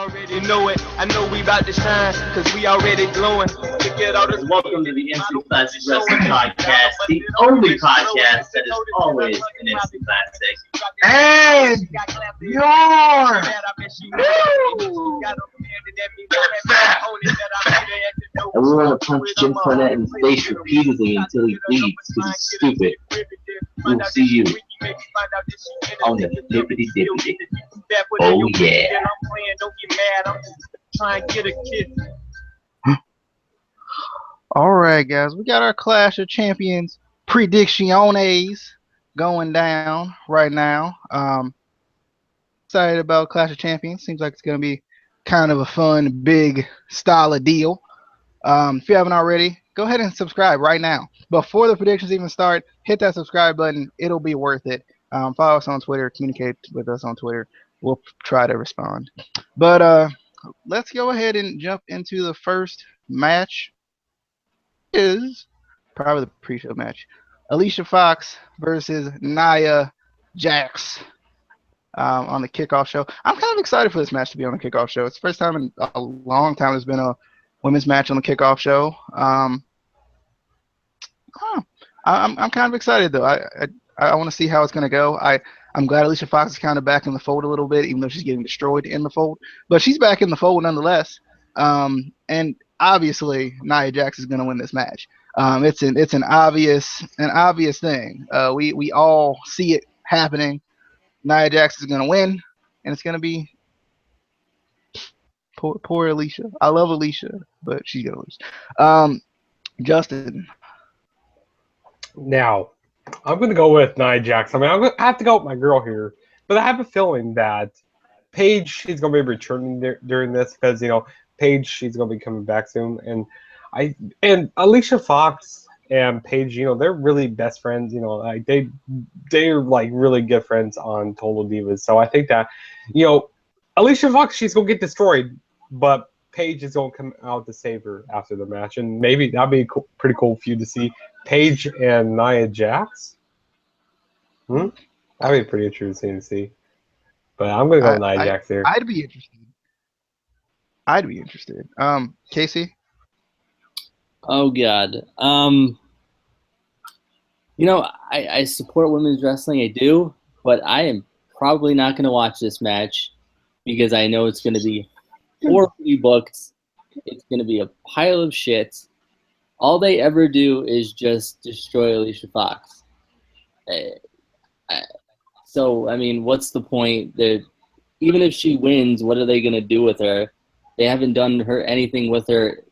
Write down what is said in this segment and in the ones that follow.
already know it. I know we about to shine, cause we already glowing. Welcome to the Instant Classic Wrestling Podcast, the only podcast that is always an instant classic. And your And we want to punch Jim Cornette in the face repeatedly until he bleeds because he's stupid. We'll see you on the Dippity Dippity. Oh yeah. Alright guys, we got our Clash of Champions predicciones going down right now. Excited about Clash of Champions. Seems like it's going to be kind of a fun, big style of deal. If you haven't already, go ahead and subscribe right now. Before the predictions even start, hit that subscribe button. It'll be worth it. Follow us on Twitter. Communicate with us on Twitter. We'll try to respond. But let's go ahead and jump into the first match. Is probably the pre-show match. Alicia Fox versus Nia Jax on the kickoff show. I'm kind of excited for this match to be on the kickoff show. It's the first time in a long time there's been a women's match on the kickoff show. I'm kind of excited though. I want to see how it's going to go. I'm glad Alicia Fox is kind of back in the fold a little bit, even though she's getting destroyed in the fold. But she's back in the fold nonetheless. And obviously Nia Jax is going to win this match. It's an obvious thing. We all see it happening. Nia Jax is going to win, and it's going to be poor Alicia. I love Alicia, but she's going to lose. Justin. Now, I'm going to go with Nia Jax. I mean, I have to go with my girl here, but I have a feeling that Paige, she's going to be returning during this because, you know, Paige, she's going to be coming back soon. And Alicia Fox and Paige, you know, they're really best friends. You know, like they're like really good friends on Total Divas. So I think that, you know, Alicia Fox, she's going to get destroyed, but Paige is going to come out to save her after the match. And maybe that'd be pretty cool for you to see Paige and Nia Jax. That'd be pretty interesting to see. But I'm going to go with Nia Jax here. I'd be interested. Casey? Oh God. You know, I support women's wrestling, I do, but I am probably not gonna watch this match because I know it's gonna be horribly booked. It's gonna be a pile of shit. All they ever do is just destroy Alicia Fox. So I mean, what's the point? Even if she wins, what are they gonna do with her? They haven't done anything with her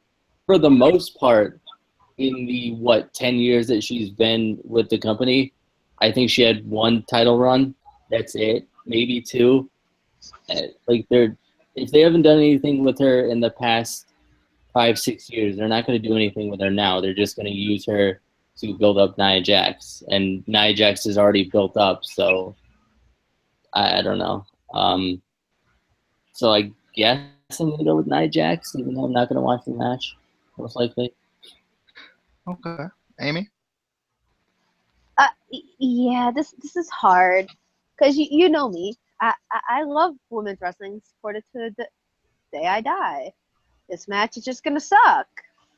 for the most part in the 10 years that she's been with the company. I think she had one title run. That's it, maybe two. If they haven't done anything with her in the past 5-6 years, they're not going to do anything with her now. They're just going to use her to build up Nia Jax, and Nia Jax is already built up. So I don't know. So I guess I'm going to go with Nia Jax, even though I'm not going to watch the match, most likely. Okay. Amy? Yeah, this is hard because you know me. I love women's wrestling, support it to the day I die. This match is just going to suck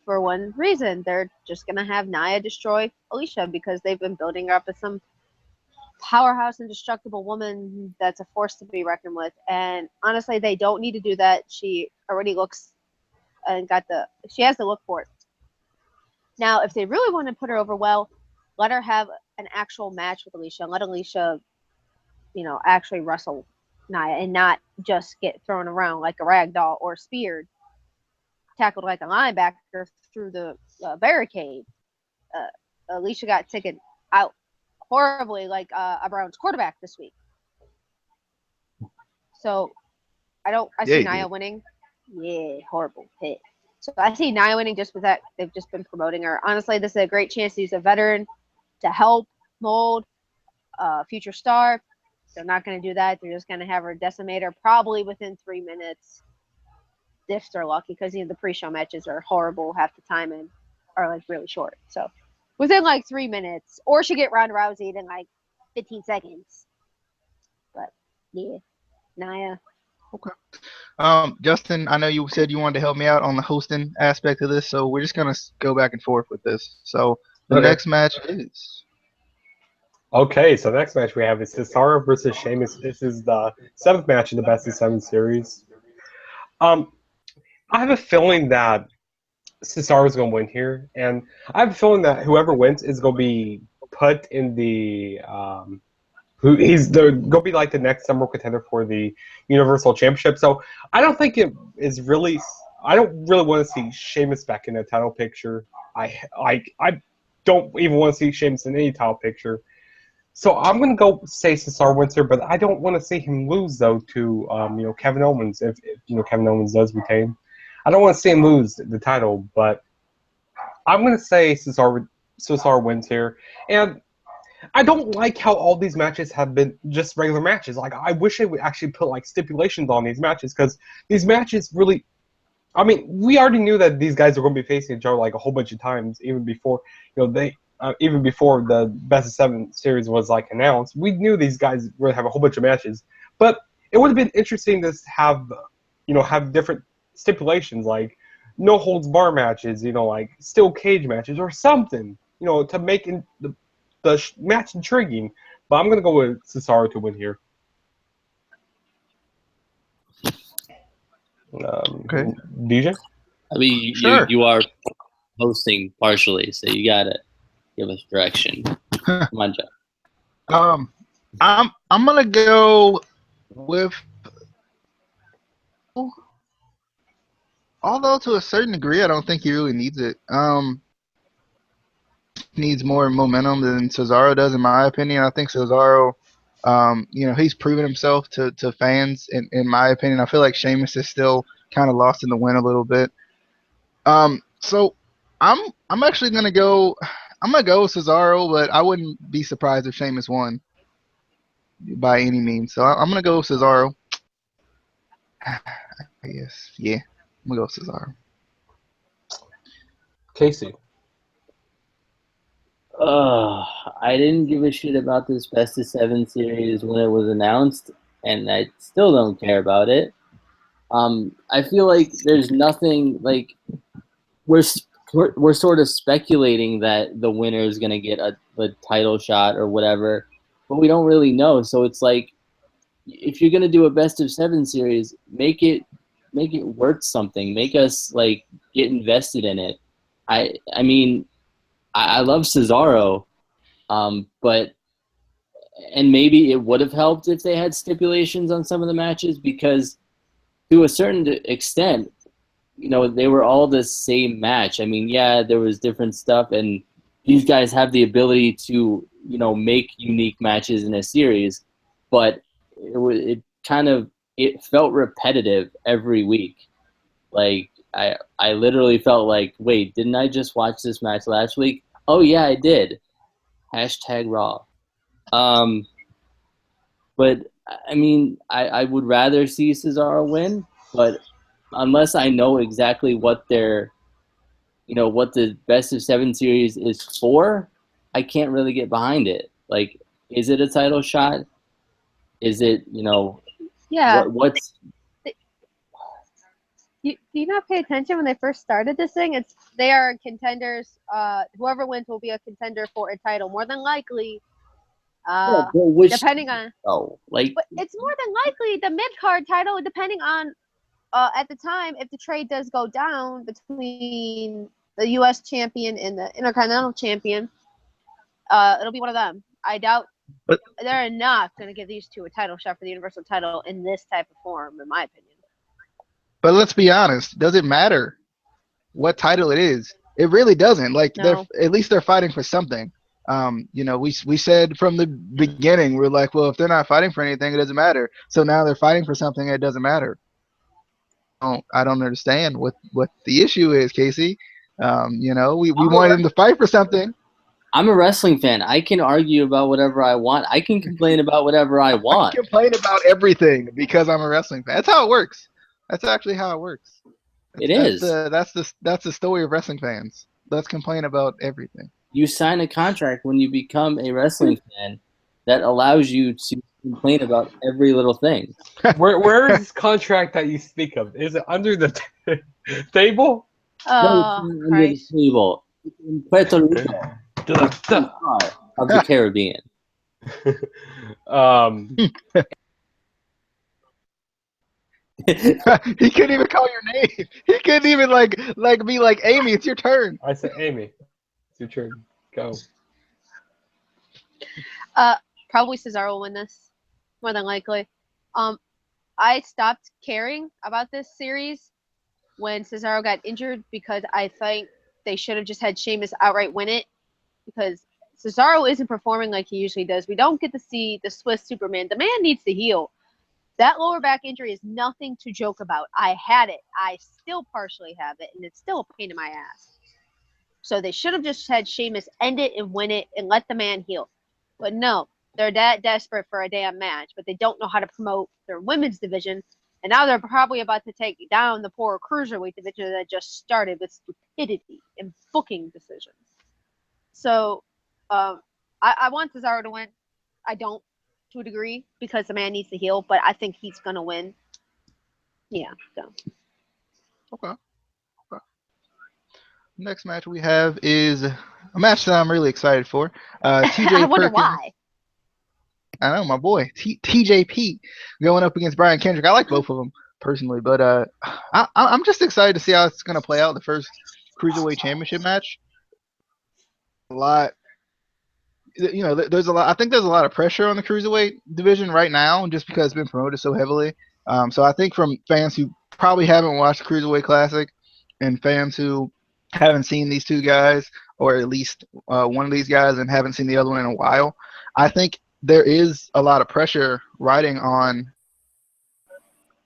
for one reason. They're just going to have Nia destroy Alicia because they've been building her up as some powerhouse, indestructible woman that's a force to be reckoned with. And honestly, they don't need to do that. She already looks and she has the look for it. Now, if they really want to put her over, well, let her have an actual match with Alicia and let Alicia, you know, actually wrestle Nia and not just get thrown around like a rag doll or speared, tackled like a linebacker through the barricade. Alicia got taken out horribly like a Browns quarterback this week. So I see Nia winning. Yeah, horrible hit. So I see Nia winning just with that. They've just been promoting her. Honestly, this is a great chance to use a veteran to help mold a future star. They're not going to do that. They're just going to have her decimate her probably within 3 minutes if they're lucky because, you know, the pre-show matches are horrible half the time and are, like, really short. So within, like, 3 minutes. Or she get Ronda Rousey in, like, 15 seconds. But, yeah, Nia. Okay. Justin, I know you said you wanted to help me out on the hosting aspect of this, so we're just gonna go back and forth with this. So the Okay. next match is Okay, so the next match we have is Cesaro versus Sheamus. This is the 7th match in the Best of 7 series. I have a feeling that Cesaro is going to win here, and I have a feeling that whoever wins is going to be put in the he's going to be like the next number one contender for the Universal Championship. So I don't think it is really. I don't really want to see Sheamus back in the title picture. I don't even want to see Sheamus in any title picture. So I'm going to go say Cesaro wins here, but I don't want to see him lose though to Kevin Owens if Kevin Owens does retain. I don't want to see him lose the title, but I'm going to say Cesaro wins here. And I don't like how all these matches have been just regular matches. Like, I wish they would actually put like stipulations on these matches, because these matches really. I mean, we already knew that these guys are going to be facing each other like a whole bunch of times, even before even before the Best of 7 series was like announced. We knew these guys would have a whole bunch of matches, but it would have been interesting to have different stipulations, like no holds bar matches, like steel cage matches or something, to make the match intriguing. But I'm gonna go with Cesaro to win here. okay. DJ? I mean, Sure. you are hosting partially, so you gotta give us direction. Come on, Joe. I'm gonna go with, although to a certain degree, I don't think he really needs it. Needs more momentum than Cesaro does, in my opinion. I think Cesaro, he's proven himself to fans. In my opinion, I feel like Sheamus is still kind of lost in the wind a little bit. So I'm actually gonna go. I'm gonna go with Cesaro, but I wouldn't be surprised if Sheamus won by any means. So I'm gonna go with Cesaro. I guess, yeah, I'm gonna go with Cesaro. Casey. I didn't give a shit about this Best of 7 series when it was announced, and I still don't care about it. I feel like there's nothing, like, we're sort of speculating that the winner is gonna get a title shot or whatever, but we don't really know. So it's like, if you're gonna do a Best of 7 series, make it worth something. Make us like get invested in it. I mean, I love Cesaro, but maybe it would have helped if they had stipulations on some of the matches, because to a certain extent, they were all the same match. I mean, yeah, there was different stuff, and these guys have the ability to, make unique matches in a series, but it felt repetitive every week. Like, I literally felt like, wait, didn't I just watch this match last week? Oh yeah, I did. #Raw. But I mean, I would rather see Cesaro win, but unless I know exactly what what the Best of 7 series is for, I can't really get behind it. Like, is it a title shot? Is it, Yeah. what's Do you not pay attention when they first started this thing? They are contenders. Whoever wins will be a contender for a title, more than likely. Depending on. But it's more than likely the mid card title, depending on at the time, if the trade does go down between the U.S. champion and the Intercontinental champion, it'll be one of them. I doubt they're not going to give these two a title shot for the Universal title in this type of form, in my opinion. But let's be honest, does it matter what title it is? It really doesn't. Like, No. at least they're fighting for something. We said from the beginning, we're like, well, if they're not fighting for anything, it doesn't matter. So now they're fighting for something, it doesn't matter. I don't understand what the issue is, Casey. We wanted them to fight for something. I'm a wrestling fan. I can argue about whatever I want. I can complain about whatever I want. I complain about everything because I'm a wrestling fan. That's how it works. That's actually how it works. That's the story of wrestling fans. Let's complain about everything. You sign a contract when you become a wrestling fan that allows you to complain about every little thing. Where is this contract that you speak of? Is it under the table? No, it's Oh, not under the Christ. table. It's in Puerto Rico, of the Caribbean. He couldn't even call your name. He couldn't even like be like, Amy, it's your turn. I said, Amy, it's your turn. Go. Probably Cesaro will win this, more than likely. I stopped caring about this series when Cesaro got injured because I think they should have just had Sheamus outright win it because Cesaro isn't performing like he usually does. We don't get to see the Swiss Superman. The man needs to heal. That lower back injury is nothing to joke about. I had it. I still partially have it, and it's still a pain in my ass. So they should have just had Sheamus end it and win it and let the man heal. But no, they're that desperate for a damn match, but they don't know how to promote their women's division. And now they're probably about to take down the poor cruiserweight division that just started with stupidity and booking decisions. So I want Cesaro to win. I don't, to a degree, because the man needs to heal, but I think he's going to win. Yeah, so. Okay. Next match we have is a match that I'm really excited for. TJ I wonder Perkins, why. I know, my boy, TJP, going up against Brian Kendrick. I like both of them personally, but I'm just excited to see how it's going to play out, the first Cruiserweight Championship match. A lot, there's a lot. I think there's a lot of pressure on the Cruiserweight division right now just because it's been promoted so heavily. So I think from fans who probably haven't watched the Cruiserweight Classic and fans who haven't seen these two guys, or at least one of these guys, and haven't seen the other one in a while, I think there is a lot of pressure riding on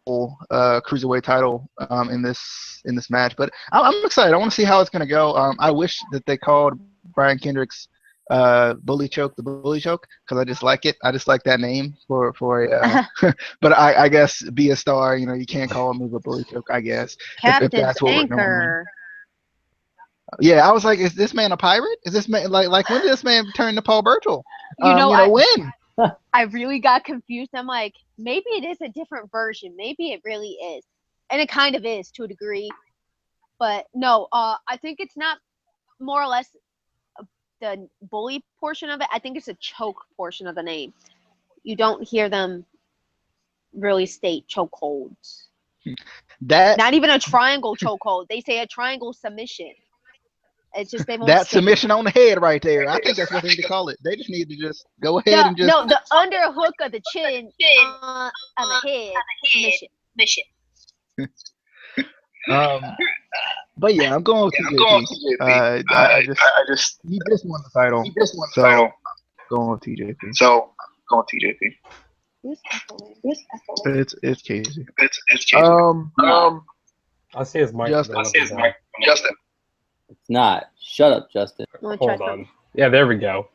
cruiserweight title in this match. But I'm excited. I want to see how it's going to go. I wish that they called Brian Kendrick's bully choke the bully choke, because I just like it. I just like that name for a but I guess be a star, you can't call a move a bully choke, I guess. Captain if that's what we're going Anchor. Yeah, I was like, is this man a pirate? Is this man like when did this man turn to Paul Burchill? When? I really got confused. I'm like, maybe it is a different version. Maybe it really is. And it kind of is to a degree. But no, I think it's not more or less the bully portion of it. I think it's a choke portion of the name. You don't hear them really state chokeholds. Not even a triangle chokehold. They say a triangle submission. It's just they won't that state submission on the head right there. I think that's what they need to call it. They just need to just go ahead and just the underhook of the chin on the head mission. But yeah, I'm going with TJP. I just he just won the title. Going with TJP. It's Casey. It's I see his mic. Justin. It's not. Shut up, Justin. Hold on. Yeah, there we go.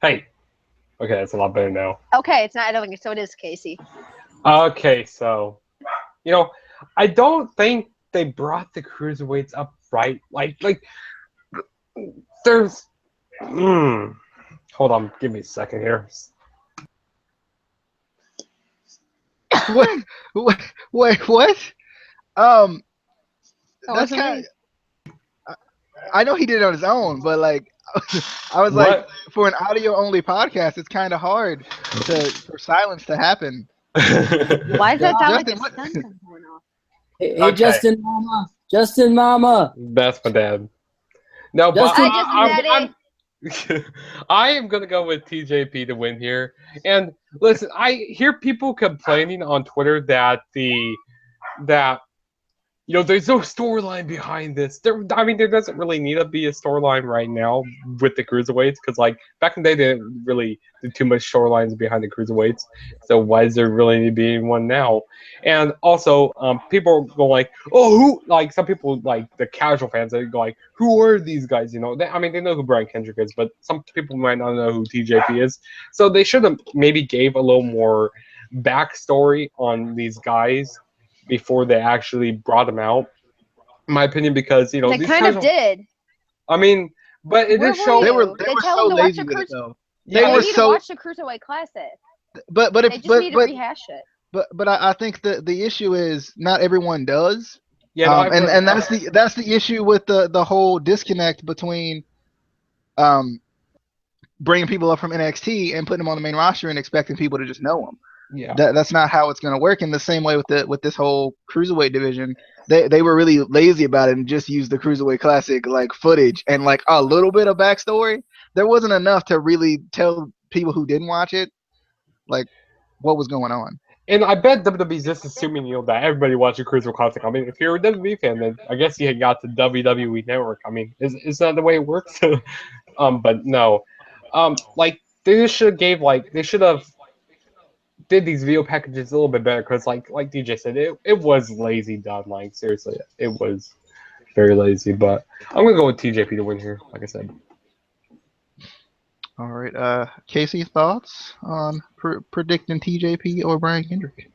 Hey. Okay, that's a lot better now. Okay, it's not. I don't think so. It is Casey. Okay, so I don't think they brought the cruiserweights up right. Like there's. Hold on, give me a second here. What? That's kind of. I know he did it on his own, but I was like, for an audio-only podcast, it's kind of hard for silence to happen. Why does that sound like a stunt going off? Hey, Okay. Justin Mama. That's my dad. No, but I I am gonna go with TJP to win here. And listen, I hear people complaining on Twitter that there's no storyline behind this. There doesn't really need to be a storyline right now with the cruiserweights, because back in the day, they didn't really do too much storylines behind the cruiserweights. So why does there really need to be one now? And also, people go some people, the casual fans, they go who are these guys? They know who Brian Kendrick is, but some people might not know who TJP is. So they should have maybe gave a little more backstory on these guys before they actually brought them out, in my opinion, because they kind of did. But it did show they were so lazy with it though. They were so watch the Cruiserweight Classic. They just need to rehash it. But I think the issue is not everyone does. Yeah, no, And that's the issue with the whole disconnect between um bringing people up from NXT and putting them on the main roster and expecting people to just know them. yeah. That's not how it's going to work. In the same way with this whole cruiserweight division, they were really lazy about it and just used the cruiserweight classic like footage and like a little bit of backstory. There wasn't enough to really tell people who didn't watch it like what was going on. And I bet WWE's just assuming, that everybody watches Cruiserweight Classic. I mean, if you're a WWE fan, then I guess you had got the WWE Network. I mean, is that the way it works? But no. Like they should have did these video packages a little bit better because, like DJ said, it was lazy done. Like seriously, it was very lazy. But I'm gonna go with TJP to win here. Like I said. All right, Casey, thoughts on predicting TJP or Brian Kendrick?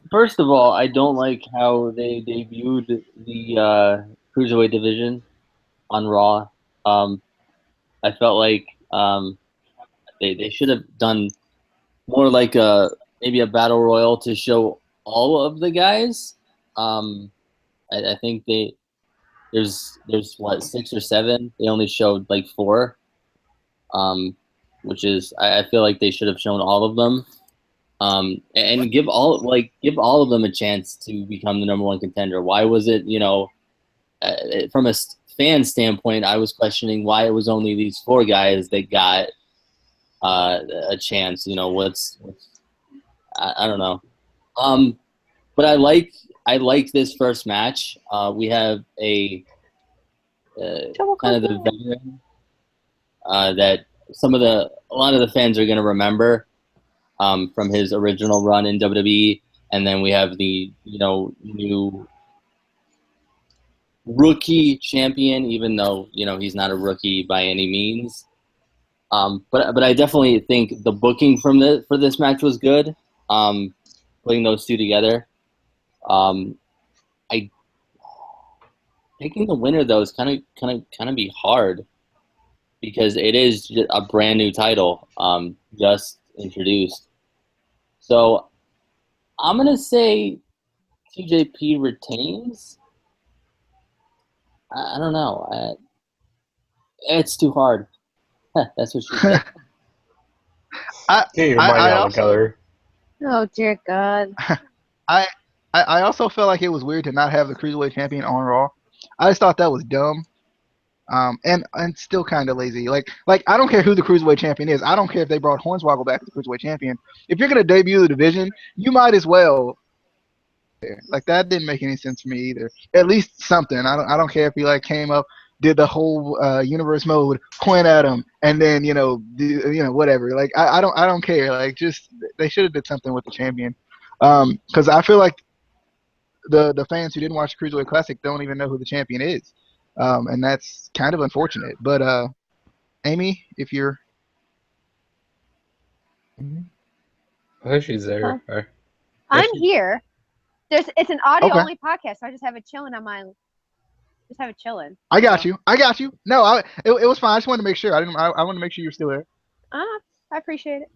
First of all, I don't like how they debuted the cruiserweight division on Raw. I felt like they should have done more like maybe a battle royal to show all of the guys. I think there's what 6 or 7. They only showed like 4, which is I feel like they should have shown all of them, and give all of them a chance to become the #1 contender. Why was it from a fan standpoint? I was questioning why it was only these 4 guys that got a chance. What's I don't know, but I like this first match. We have a kind of the veteran that a lot of the fans are going to remember from his original run in WWE, and then we have the new rookie champion, even though he's not a rookie by any means. But I definitely think the booking for this match was good. Putting those two together. Picking the winner though is kind of be hard because it is just a brand new title, just introduced. So I'm gonna say TJP retains. I don't know. It's too hard. That's what she said. Get your mind out of the color. Oh dear God. I also felt like it was weird to not have the cruiserweight champion on Raw. I just thought that was dumb, and still kind of lazy. Like I don't care who the cruiserweight champion is. I don't care if they brought Hornswoggle back as the cruiserweight champion. If you're gonna debut the division, you might as well. Like that didn't make any sense for me either. At least something. I don't care if he came up, did the whole universe mode, point at him, and then whatever. Like I don't care. Like just they should have did something with the champion, because I feel like the fans who didn't watch the Cruiserweight Classic don't even know who the champion is, and that's kind of unfortunate. But Amy, if you're, I think she's there. Huh? I'm here. It's an audio only podcast, so I just have it chilling on my. Just have it chilling. I got you. No, it was fine. I just wanted to make sure. I wanted to make sure you're still there. I appreciate it.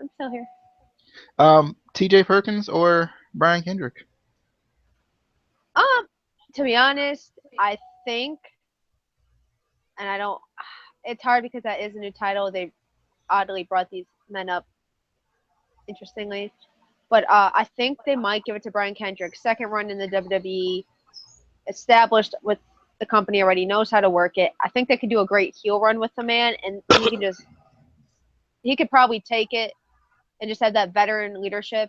I'm still here. TJ Perkins or Brian Kendrick? To be honest, I think, and I don't. It's hard because that is a new title. They oddly brought these men up, interestingly, but I think they might give it to Brian Kendrick. Second run in the WWE, established with the company already, knows how to work it. I think they could do a great heel run with the man, and he could probably take it and just have that veteran leadership.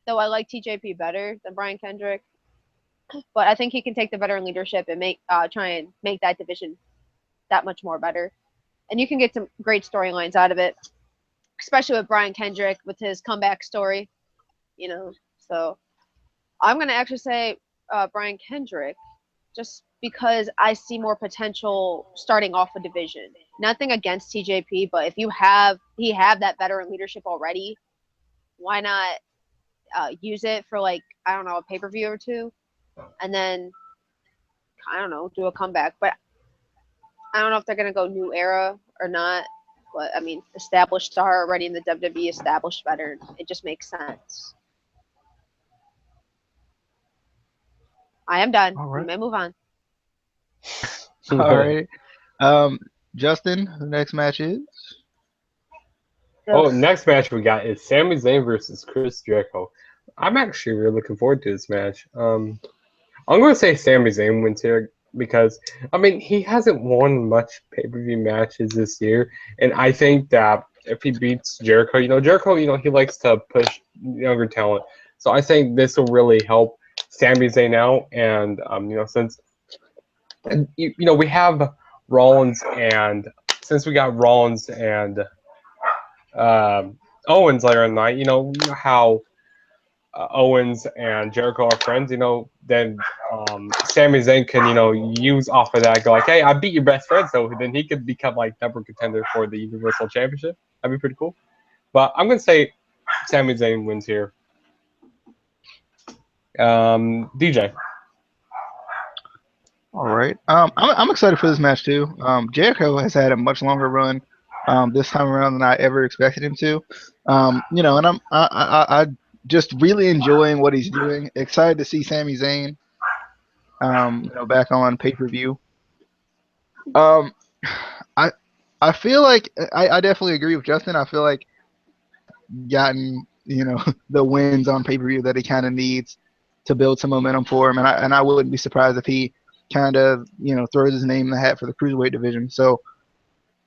Though I like TJP better than Brian Kendrick. But I think he can take the veteran leadership and try and make that division that much more better. And you can get some great storylines out of it, especially with Brian Kendrick with his comeback story. So I'm going to actually say Brian Kendrick just because I see more potential starting off a division. Nothing against TJP, but if he have that veteran leadership already, why not use it for a pay-per-view or two? And then, I don't know, do a comeback. But I don't know if they're going to go new era or not. But I mean, established star already in the WWE, established veteran. It just makes sense. I am done. All right. We may move on. All right. Justin, the next match is. Oh, next match we got is Sami Zayn versus Chris Jericho. I'm actually really looking forward to this match. I'm going to say Sami Zayn wins here because, I mean, he hasn't won much pay-per-view matches this year, and I think that if he beats Jericho, Jericho, he likes to push younger talent. So I think this will really help Sami Zayn out, and, since, we have Rollins, and since we got Rollins and Owens later in the night, you know how Owens and Jericho are friends, then Sami Zayn can, use off of that, go like, hey, I beat your best friend, so then he could become like number contender for the Universal Championship. That'd be pretty cool. But I'm going to say Sami Zayn wins here. DJ. All right. I'm excited for this match too. Jericho has had a much longer run this time around than I ever expected him to. And I just really enjoying what he's doing. Excited to see Sami Zayn, back on pay-per-view. I feel like I definitely agree with Justin. I feel like gotten the wins on pay-per-view that he kind of needs to build some momentum for him, and I wouldn't be surprised if he kind of throws his name in the hat for the cruiserweight division. So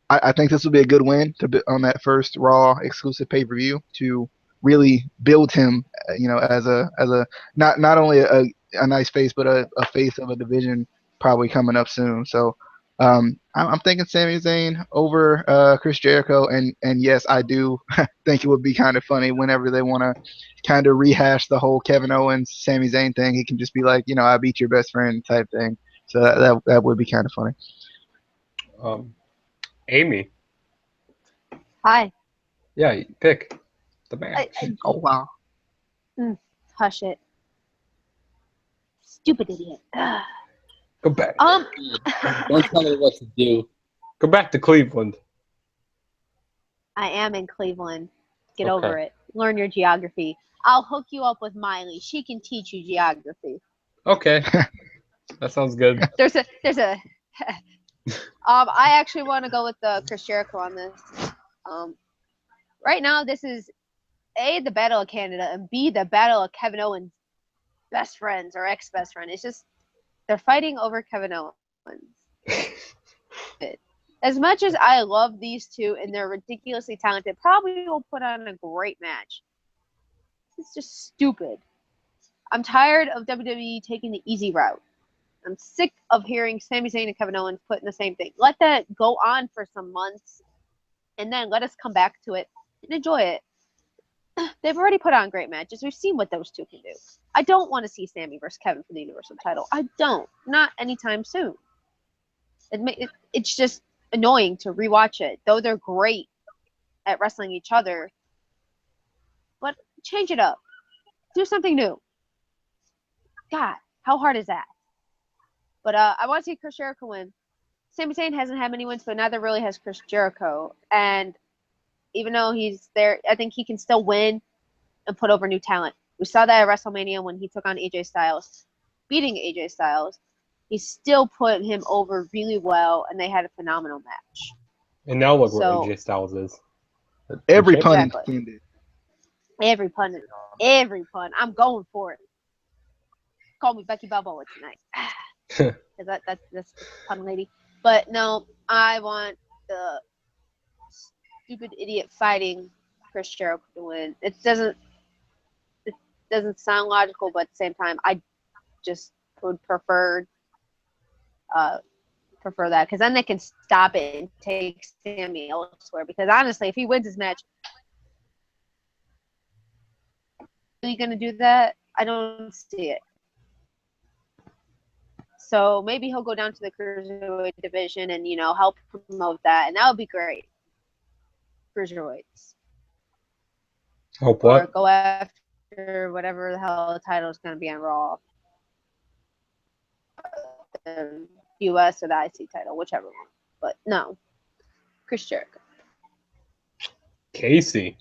I think this will be a good win on that first Raw exclusive pay-per-view to really build him, as a not only a nice face, but a face of a division probably coming up soon. So I'm thinking Sami Zayn over Chris Jericho, and yes, I do think it would be kind of funny whenever they want to kind of rehash the whole Kevin Owens Sami Zayn thing. He can just be like, I beat your best friend type thing. So that would be kind of funny. Amy. Hi. Yeah, you pick the match. Oh wow. Hush it. Stupid idiot. Go back. Don't tell me what to do. Go back to Cleveland. I am in Cleveland. Get Okay. over it. Learn your geography. I'll hook you up with Miley. She can teach you geography. Okay. That sounds good. There's a I actually want to go with Chris Jericho on this. Right now this is A, the Battle of Canada, and B, the Battle of Kevin Owens' best friends or ex-best friend. It's just they're fighting over Kevin Owens. As much as I love these two and they're ridiculously talented, probably will put on a great match. It's just stupid. I'm tired of WWE taking the easy route. I'm sick of hearing Sami Zayn and Kevin Owens put in the same thing. Let that go on for some months, and then let us come back to it and enjoy it. They've already put on great matches. We've seen what those two can do. I don't want to see Sami versus Kevin for the Universal title. I don't. Not anytime soon. It's just annoying to rewatch it. Though they're great at wrestling each other, but change it up. Do something new. God, how hard is that? But I want to see Chris Jericho win. Sami Zayn hasn't had many wins, but neither really has Chris Jericho. And even though he's there, I think he can still win and put over new talent. We saw that at WrestleMania when he took on AJ Styles, beating AJ Styles. He still put him over really well, and they had a phenomenal match. And now look where AJ Styles is. Every pun. Exactly. Every pun. I'm going for it. Call me Becky Balboa tonight. That's the pun lady. But no, I want the stupid idiot fighting Chris Jericho to win. It doesn't sound logical, but at the same time, I just would prefer that, because then they can stop it and take Sami elsewhere. Because honestly, if he wins his match, are you going to do that? I don't see it. So maybe he'll go down to the cruiserweight division and help promote that, and that would be great. Cruiserweights. Hope what? Or go after whatever the hell the title is going to be on Raw. The US or the IC title, whichever one. But no, Chris Jericho. Casey.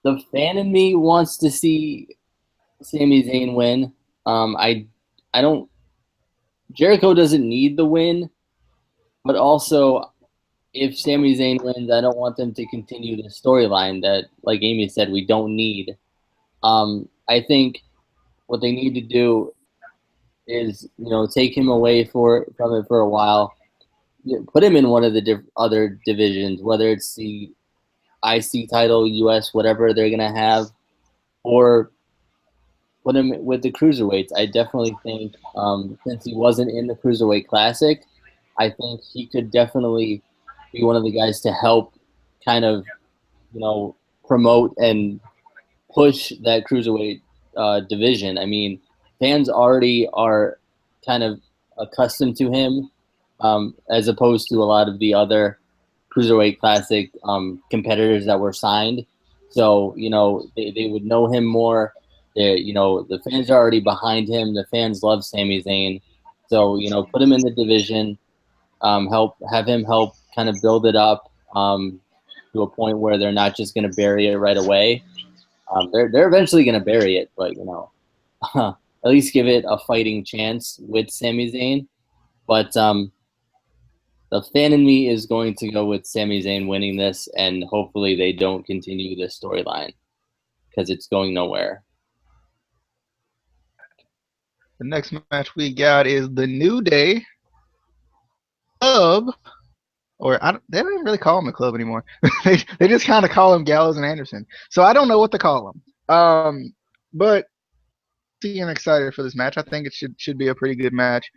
The fan in me wants to see Sami Zayn win. I don't. Jericho doesn't need the win, but also if Sami Zayn wins, I don't want them to continue the storyline that, like Amy said, we don't need. I think what they need to do is, take him away from it for a while. Put him in one of the other divisions, whether it's the IC title, US, whatever they're gonna have, or put him with the cruiserweights. I definitely think, since he wasn't in the Cruiserweight Classic, I think he could definitely be one of the guys to help kind of, promote and push that Cruiserweight division. I mean, fans already are kind of accustomed to him, as opposed to a lot of the other Cruiserweight Classic competitors that were signed. So, they would know him more. The fans are already behind him. The fans love Sami Zayn. So, put him in the division, have him help kind of build it up to a point where they're not just going to bury it right away. They're eventually going to bury it, but, at least give it a fighting chance with Sami Zayn. But the fan in me is going to go with Sami Zayn winning this, and hopefully they don't continue this storyline because it's going nowhere. The next match we got is the New Day Club, or they don't even really call them the Club anymore. they just kind of call them Gallows and Anderson. So I don't know what to call them. But I'm excited for this match. I think it should be a pretty good match.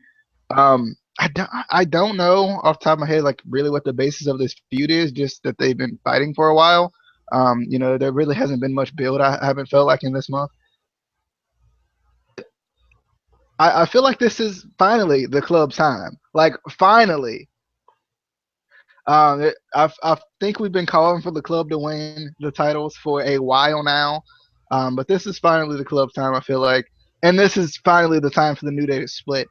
I don't know off the top of my head like really what the basis of this feud is. Just that they've been fighting for a while. There really hasn't been much build. I haven't felt like in this month. I feel like this is finally the Club's time. Like finally. I think we've been calling for the Club to win the titles for a while now. But this is finally the Club's time, I feel like. And this is finally the time for the New Day to split.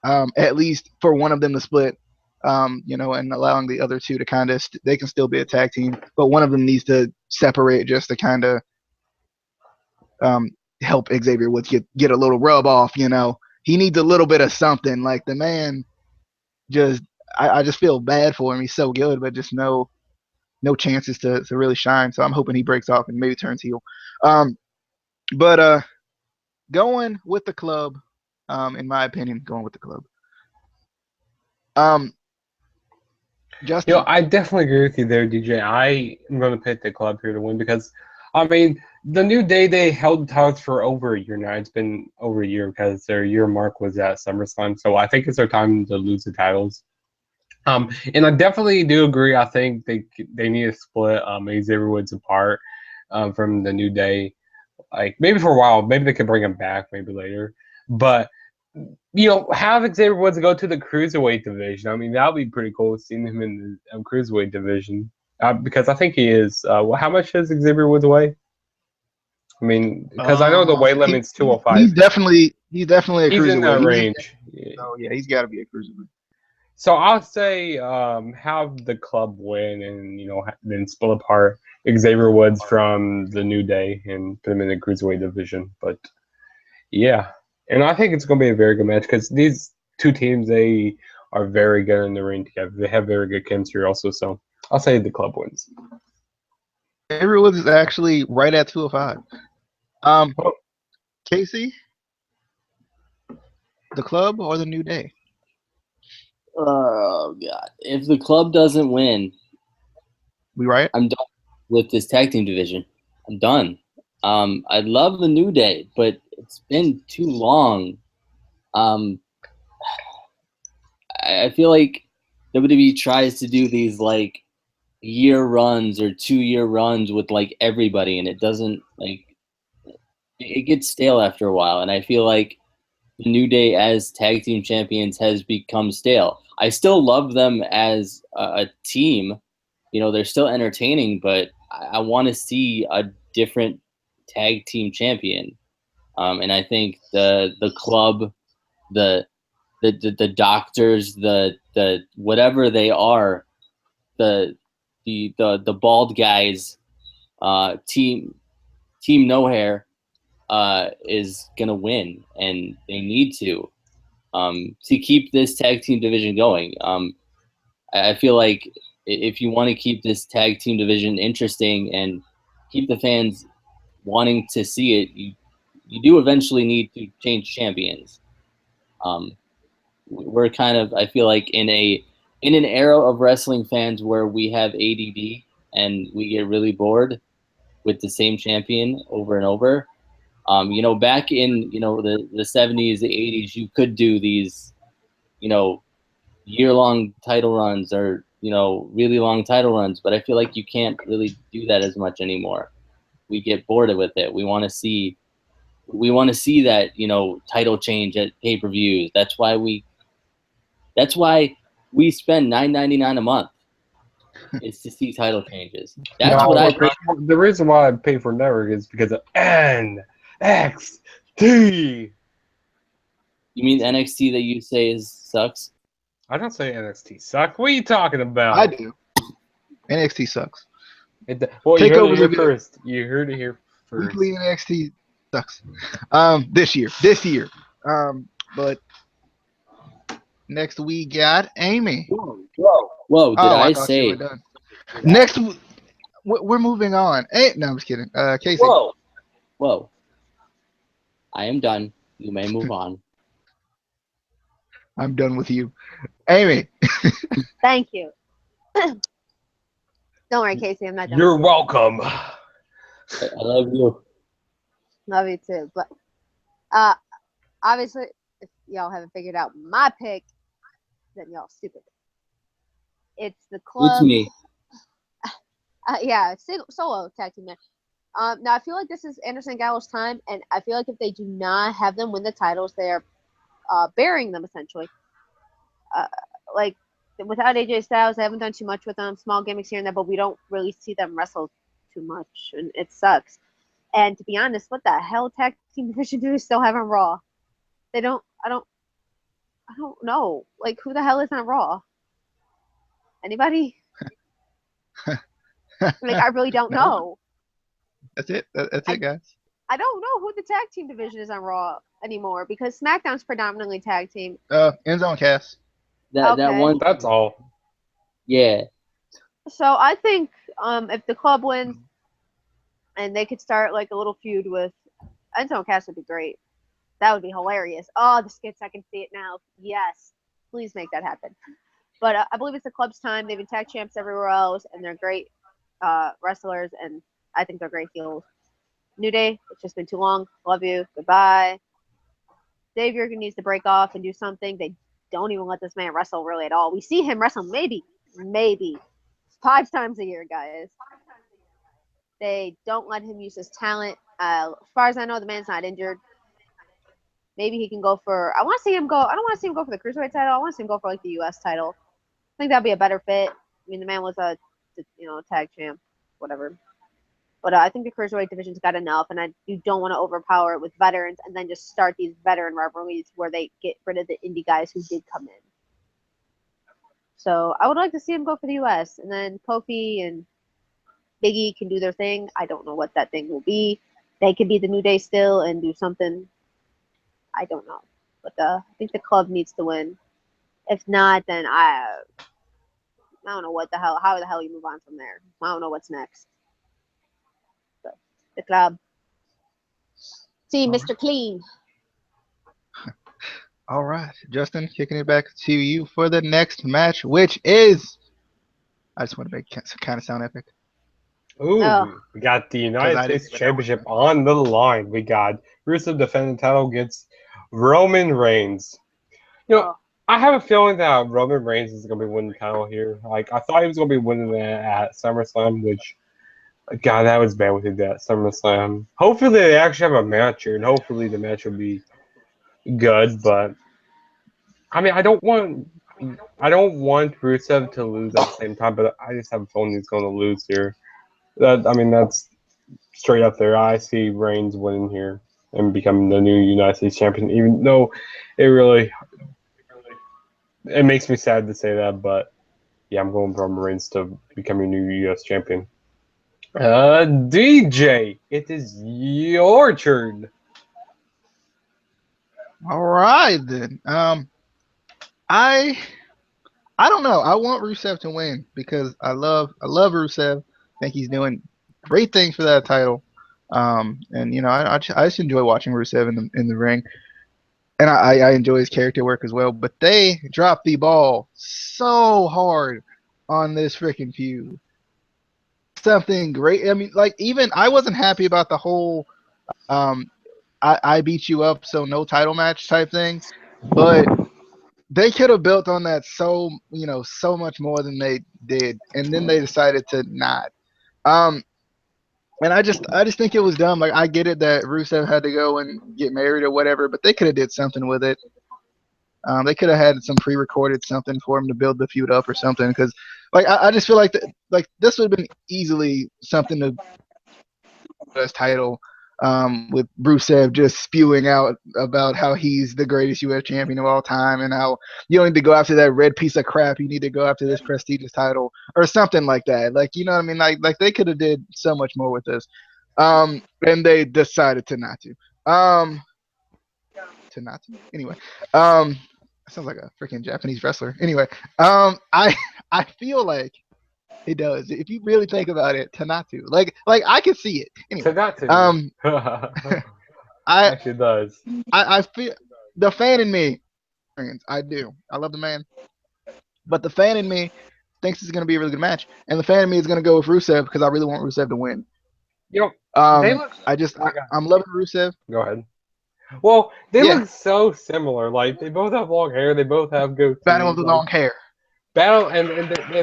At least for one of them to split, and allowing the other two to kind of they can still be a tag team, but one of them needs to separate just to kind of help Xavier Woods get a little rub off. He needs a little bit of something. Like the man, I just feel bad for him. He's so good, but just no chances to really shine. So I'm hoping he breaks off and maybe turns heel. But going with the Club. In my opinion, going with the Club. Justin, I definitely agree with you there, DJ. I am going to pick the Club here to win because, the New Day, they held titles for over a year now. It's been over a year because their year mark was at SummerSlam. So I think it's their time to lose the titles. And I definitely do agree. I think they need to split Xavier Woods apart from the New Day. Like maybe for a while, maybe they could bring him back, maybe later. But have Xavier Woods go to the Cruiserweight division. That would be pretty cool seeing him in the Cruiserweight division. Because I think he is. How much does Xavier Woods weigh? Because I know the weight limit's 205. He's definitely a cruiserweight. He's in that range. So yeah, he's got to be a cruiserweight. So I'll say have the Club win and then split apart Xavier Woods from the New Day and put him in the Cruiserweight division. But yeah. And I think it's going to be a very good match because these two teams, they are very good in the ring together. They have very good chemistry also. So I'll say the Club wins. Xavier Woods is actually right at 205. Casey, the Club or the New Day? Oh, God. If the Club doesn't win, we right? I'm done with this tag team division. I'm done. I love the New Day, but it's been too long. I feel like WWE tries to do these like year runs or 2-year runs with like everybody, and it doesn't it gets stale after a while. And I feel like the New Day as tag team champions has become stale. I still love them as a team. They're still entertaining, but I want to see a different tag team champion. And I think the Club, the the doctors, the whatever they are, the bald guys, team no hair, is gonna win, and they need to keep this tag team division going. I feel like if you want to keep this tag team division interesting and keep the fans wanting to see it, you do eventually need to change champions. We're kind of, I feel like, in an era of wrestling fans where we have ADD and we get really bored with the same champion over and over. Back in the 70s, the 80s, you could do these year-long title runs or really long title runs, but I feel like you can't really do that as much anymore. We get bored with it. We want to see that title change at pay-per-views. That's why we spend $9.99 a month. Is to see title changes. That's what I pay. The reason why I pay for network is because of NXT. You mean NXT that you say sucks? I don't say NXT suck. What are you talking about? I do. NXT sucks. Well, you heard it here Takeovers first. You heard it here first. Weekly NXT sucks. This year. But next we got Amy. Whoa! Did I say? Next, we're moving on. Hey, no, I'm just kidding. Casey. Whoa! I am done. You may move on. I'm done with you, Amy. Thank you. Don't worry, Casey. I'm not done. You're welcome. I love you. Love you too. But obviously, if y'all haven't figured out my pick, then y'all stupid. It's the club. It's me. Yeah, solo tag team match. Now I feel like this is Anderson and Gallows' time, and I feel like if they do not have them win the titles, they are burying them essentially. Like without AJ Styles, they haven't done too much with them. Small gimmicks here and there, but we don't really see them wrestle too much, and it sucks. And to be honest, what the hell tag team division do they still have on Raw? They don't. I don't know. Like who the hell is on Raw? Anybody? Like I really don't know. That's it. That's it, guys. I don't know who the tag team division is on Raw anymore because SmackDown's predominantly tag team. End Zone Cast. That one. That's all. Yeah. So I think if the club wins and they could start like a little feud with End Zone Cast would be great. That would be hilarious. Oh, the skits, I can see it now. Yes. Please make that happen. But I believe it's the club's time. They've been tag champs everywhere else, and they're great wrestlers, and I think they're great heels. New Day, it's just been too long. Love you. Goodbye. Dave Jurgen needs to break off and do something. They don't even let this man wrestle really at all. We see him wrestle maybe 5 times a year, guys. They don't let him use his talent. As far as I know, the man's not injured. Maybe he can go for. I don't want to see him go for the cruiserweight title. I want to see him go for like the U.S. title. I think that'd be a better fit. I mean, the man was a tag champ, whatever. But I think the cruiserweight division's got enough, and you don't want to overpower it with veterans and then just start these veteran rivalries where they get rid of the indie guys who did come in. So I would like to see him go for the U.S. and then Kofi and Big E can do their thing. I don't know what that thing will be. They could be the New Day still and do something. I don't know. But I think the club needs to win. If not, then I don't know what the hell. How the hell you move on from there? I don't know what's next. So, the club. See, Mr. Clean. All right, Justin, kicking it back to you for the next match, which is. I just want to make it kind of sound epic. Ooh, we got the United States Championship on the line. We got Rusev defending the title against Roman Reigns. I have a feeling that Roman Reigns is going to be winning the title here. Like, I thought he was going to be winning it at SummerSlam, which, God, that was bad with it at SummerSlam. Hopefully they actually have a match here, and hopefully the match will be good, but I mean, I don't want Rusev to lose at the same time, but I just have a feeling he's going to lose here. That's straight up there. I see Reigns winning here and becoming the new United States champion, even though it really It makes me sad to say that, but yeah, I'm going Roman Reigns to become your new U.S. champion. DJ, it is your turn. All right then. I I don't know. I want Rusev to win because I love Rusev. I think he's doing great things for that title. And you know, I just enjoy watching Rusev in the ring, and I enjoy his character work as well. But they dropped the ball so hard on this freaking feud. Something great. I mean, like even I wasn't happy about the whole um I beat you up so no title match type thing, but they could have built on that so much more than they did, and then they decided to not. Um, and I just think it was dumb. Like I get it that Rusev had to go and get married or whatever, but they could have did something with it. They could have had some pre-recorded something for him to build the feud up or something. Because like I just feel like like this would have been easily something to this title. With Rusev just spewing out about how he's the greatest U.S. champion of all time and how you don't need to go after that red piece of crap. You need to go after this prestigious title or something like that. Like, you know what I mean? Like they could have did so much more with this. And they decided to not to. To not to. Anyway, sounds like a freaking Japanese wrestler. Anyway, I feel like it does. If you really think about it, Tanatu. Like I can see it. Anyway, I Actually does. I feel the fan in me. I do. I love the man, but the fan in me thinks it's going to be a really good match, and the fan in me is going to go with Rusev because I really want Rusev to win. You know, they look. I'm loving Rusev. Go ahead. Well, they Yeah. look so similar. Like they both have long hair. They both have goatees. Battle of the long hair. Battle and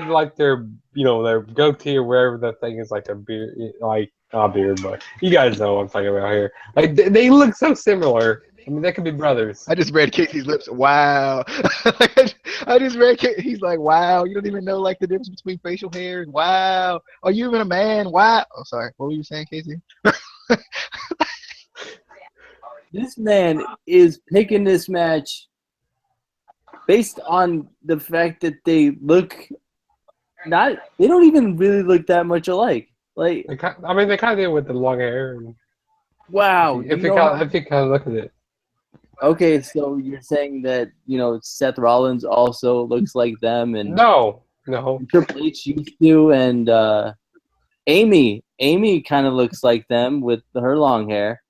like their their goatee or wherever that thing is, like their beard, like not beard, but you guys know what I'm talking about here. Like they look so similar. I mean, they could be brothers. I just read Casey's lips. Wow. I just read. He's like, wow. You don't even know like the difference between facial hairs. Wow. Are you even a man? Wow. Oh, sorry. What were you saying, Casey? This man is picking this match based on the fact that they don't even really look that much alike. Like, they kind of did with the long hair. And wow. if you kind of look at it. Okay, so you're saying that Seth Rollins also looks like them, and No. Triple H used to, and Amy kind of looks like them with her long hair.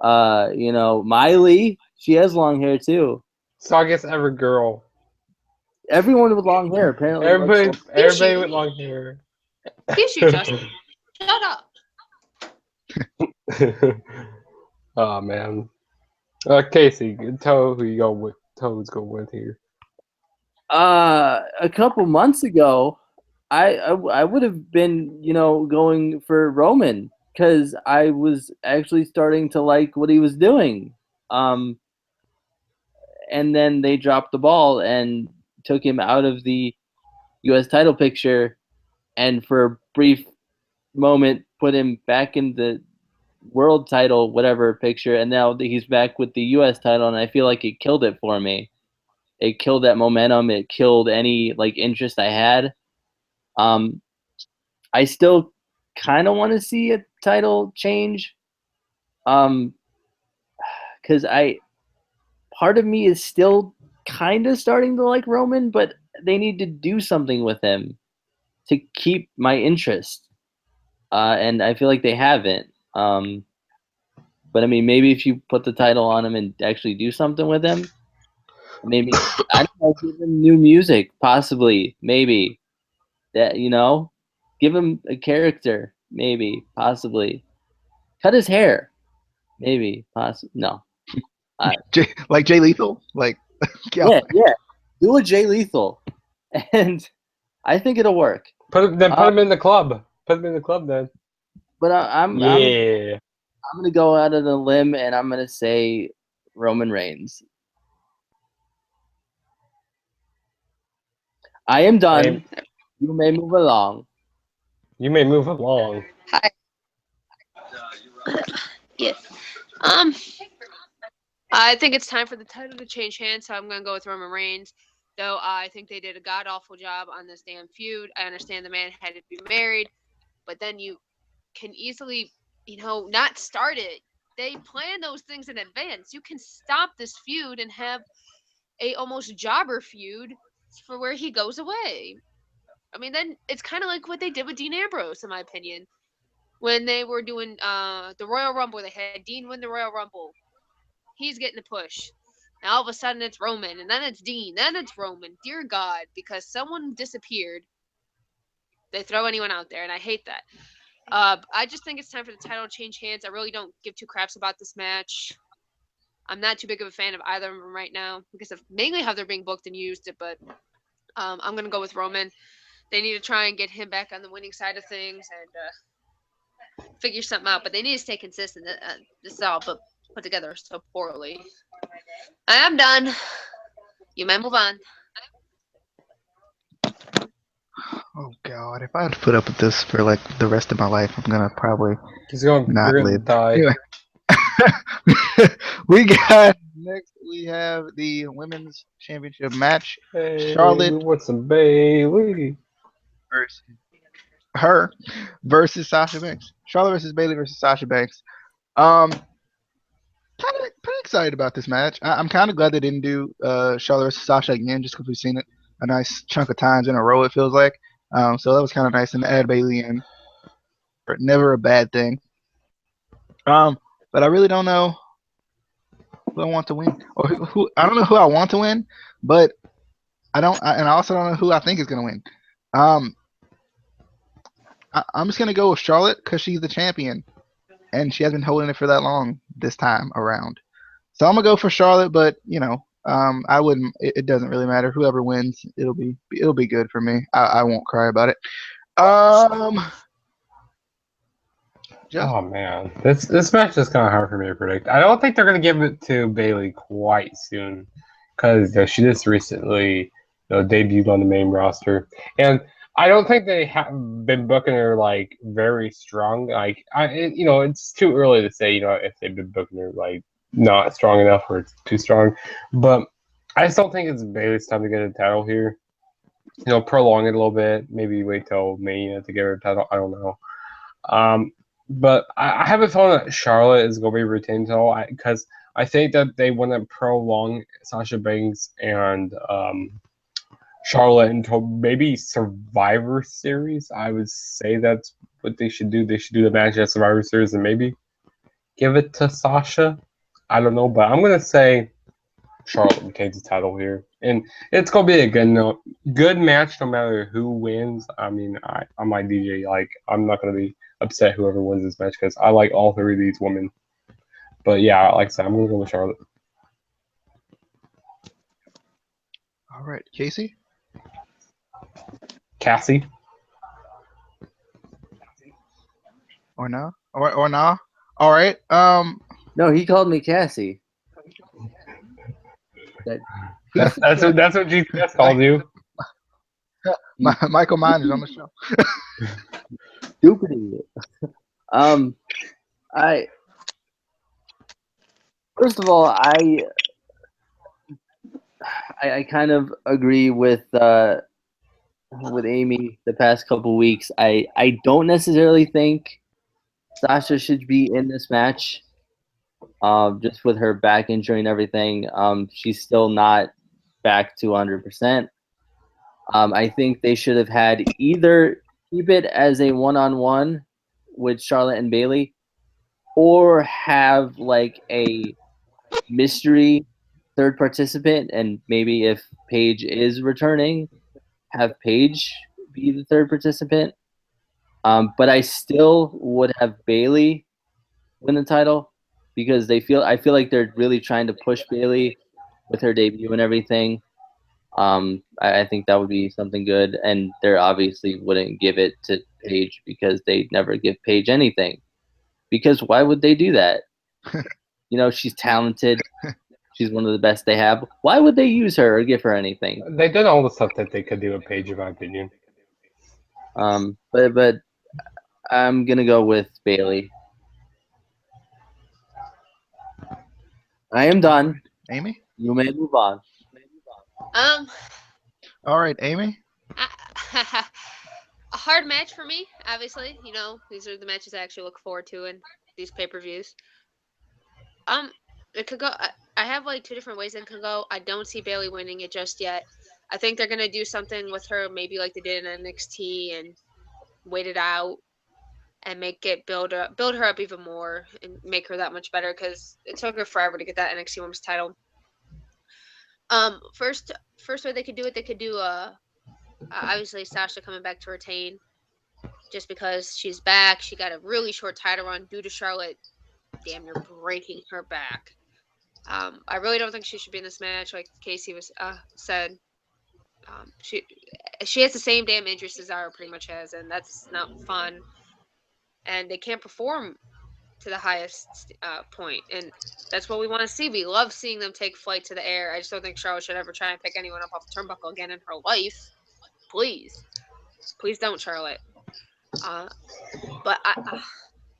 Miley, she has long hair too. So I guess everyone with long hair apparently. Everybody with long hair. Kiss you, Justin. Shut up. Oh man. Casey, tell who you go with. Tell who's going with here. A couple months ago, I would have been going for Roman because I was actually starting to like what he was doing. And then they dropped the ball and took him out of the U.S. title picture, and for a brief moment put him back in the world title whatever picture, and now he's back with the U.S. title, and I feel like it killed it for me. It killed that momentum. It killed any interest I had. I still kind of want to see a title change, because part of me is still kind of starting to like Roman, but they need to do something with him to keep my interest, and I feel like they haven't. But I mean, maybe if you put the title on him and actually do something with him, maybe I don't know, give him new music, possibly, maybe that give him a character, maybe, possibly, cut his hair, maybe, possibly, no, like Jay Lethal, like yeah, do a Jay Lethal, and I think it'll work. Put him in the club. Put him in the club then. But I'm gonna go out on a limb and I'm gonna say Roman Reigns. I am done. You may move along. Hi. Yes. I think it's time for the title to change hands, so I'm gonna go with Roman Reigns. though I think they did a god awful job on this damn feud. I understand the man had to be married, but then you can easily, not start it. They plan those things in advance. You can stop this feud and have a almost jobber feud for where he goes away. I mean, then it's kind of like what they did with Dean Ambrose, in my opinion, when they were doing the Royal Rumble. They had Dean win the Royal Rumble. He's getting a push. Now all of a sudden it's Roman, and then it's Dean, then it's Roman. Dear God, because someone disappeared, they throw anyone out there, and I hate that. I just think it's time for the title to change hands. I really don't give two craps about this match. I'm not too big of a fan of either of them right now because of mainly how they're being booked and used. But I'm gonna go with Roman. They need to try and get him back on the winning side of things and figure something out. But they need to stay consistent. This is all but put together so poorly. I am done. You may move on. Oh God! If I had to put up with this for like the rest of my life, I'm gonna probably You're not gonna live. die. Anyway, we got next. We have the women's championship match. Hey, Charlotte we want some Bailey. versus her versus Sasha Banks. Charlotte versus Bailey versus Sasha Banks. Kind of pretty excited about this match. I'm kind of glad they didn't do Charlotte versus Sasha again, just because we've seen it a nice chunk of times in a row. It feels like. So that was kind of nice, and add Bailey in, never a bad thing. But I really don't know who I want to win, or who I don't know who I want to win, but and I also don't know who I think is gonna win. I'm just gonna go with Charlotte because she's the champion, and she has been holding it for that long this time around. So I'm gonna go for Charlotte, but I wouldn't. It doesn't really matter. Whoever wins, it'll be good for me. I won't cry about it. Just Oh man, this match is kind of hard for me to predict. I don't think they're gonna give it to Bailey quite soon, because she just recently debuted on the main roster, and I don't think they have been booking her like very strong. Like it's too early to say if they've been booking her like not strong enough or it's too strong, but I just don't think it's Bailey's time to get a title here. Prolong it a little bit, maybe wait till Mania to get her a title. I don't know. But I have a feeling that Charlotte is going to be retained title because I think that they want to prolong Sasha Banks and Charlotte until maybe Survivor Series. I would say that's what they should do. They should do the match at Survivor Series and maybe give it to Sasha. I don't know, but I'm going to say Charlotte retains the title here. And it's going to be a good match no matter who wins. I mean, I'm my DJ. Like, I'm not going to be upset whoever wins this match because I like all three of these women. But yeah, like I said, I'm going to go with Charlotte. all right, Casey. Cassie. Or no? Or nah? All right. No, he called me Cassie. That's what GPS calls you. Michael Myers on the show. Stupid idiot. I first of all, I kind of agree with Amy the past couple weeks. I don't necessarily think Sasha should be in this match. Just with her back injury and everything, she's still not back to 100%. I think they should have had either keep it as a one-on-one with Charlotte and Bailey, or have like a mystery third participant, and maybe if Paige is returning, have Paige be the third participant. But I still would have Bailey win the title because I feel like they're really trying to push Bailey with her debut and everything. I think that would be something good, and they obviously wouldn't give it to Paige because they never give Paige anything. Because why would they do that? She's talented. She's one of the best they have. Why would they use her or give her anything? They did all the stuff that they could do with Paige, in my opinion. But I'm gonna go with Bailey. I am done. Amy? You may move on. All right, Amy. A hard match for me, obviously. You know, these are the matches I actually look forward to in these pay-per-views. It could go. I have like two different ways it could go. I don't see Bailey winning it just yet. I think they're gonna do something with her, maybe like they did in NXT, and wait it out and make it build her up even more and make her that much better because it took her forever to get that NXT Women's title. First way they could do it, they could do obviously Sasha coming back to retain, just because she's back. She got a really short title run due to Charlotte damn near breaking her back. I really don't think she should be in this match, like Casey was said. She has the same damn injury Cesaro pretty much has, and that's not fun. And they can't perform to the highest point, and that's what we want to see. We love seeing them take flight to the air. I just don't think Charlotte should ever try and pick anyone up off the turnbuckle again in her life. Please don't, Charlotte. But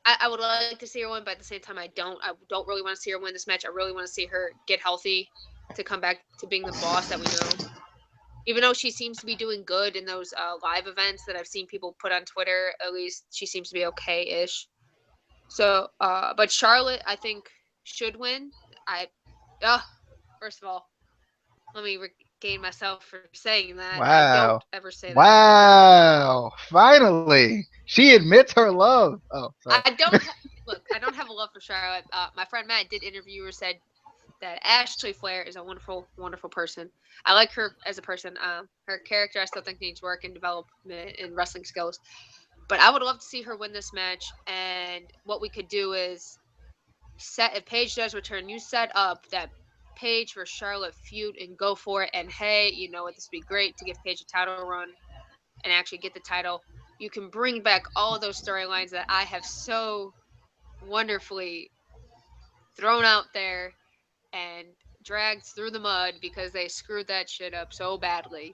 I would like to see her win, but at the same time, I don't really want to see her win this match. I really want to see her get healthy to come back to being the boss that we know. Even though she seems to be doing good in those live events that I've seen people put on Twitter, at least she seems to be okay-ish. So, but Charlotte, I think, should win. First of all, let me regain myself for saying that. Wow. I don't ever say that. Wow. Finally. She admits her love. Oh, sorry. I don't have a love for Charlotte. My friend Matt did interview her, said that Ashley Flair is a wonderful, wonderful person. I like her as a person. Her character, I still think, needs work and development in wrestling skills. But I would love to see her win this match. And what we could do is if Paige does return, you set up that Paige for Charlotte feud and go for it. And hey, you know what? This would be great to give Paige a title run and actually get the title. You can bring back all of those storylines that I have so wonderfully thrown out there and dragged through the mud because they screwed that shit up so badly.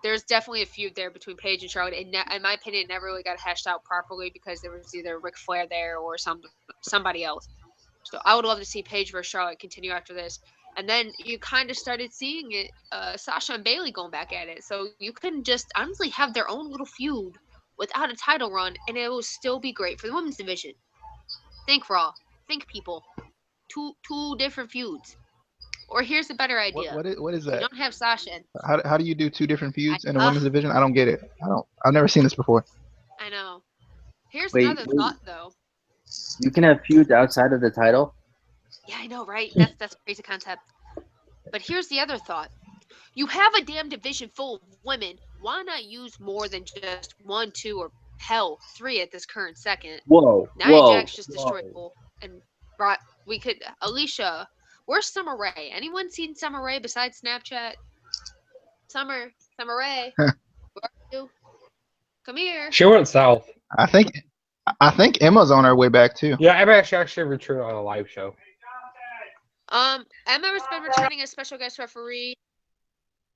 There's definitely a feud there between Paige and Charlotte. In my opinion, it never really got hashed out properly because there was either Ric Flair there or somebody else. So I would love to see Paige versus Charlotte continue after this. And then you kind of started seeing it, Sasha and Bailey going back at it. So you can just honestly have their own little feud without a title run, and it will still be great for the women's division. Think, Raw. Think, people. Two different feuds. Or here's a better idea. What is that? You don't have Sasha. How do you do two different feuds in a women's division? I don't get it. I've never seen this before. I know. Here's another thought, though. You can have feuds outside of the title? Yeah, I know, right? That's a crazy concept. But here's the other thought. You have a damn division full of women. Why not use more than just 1, 2, or hell, 3 at this current second? Nia Jax just destroyed people. And we could... Alicia... Where's Summer Rae? Anyone seen Summer Rae besides Snapchat? Summer Rae, where are you? Come here. She went south. I think Emma's on her way back too. Yeah, Emma actually returned on a live show. Emma has been returning as special guest referee,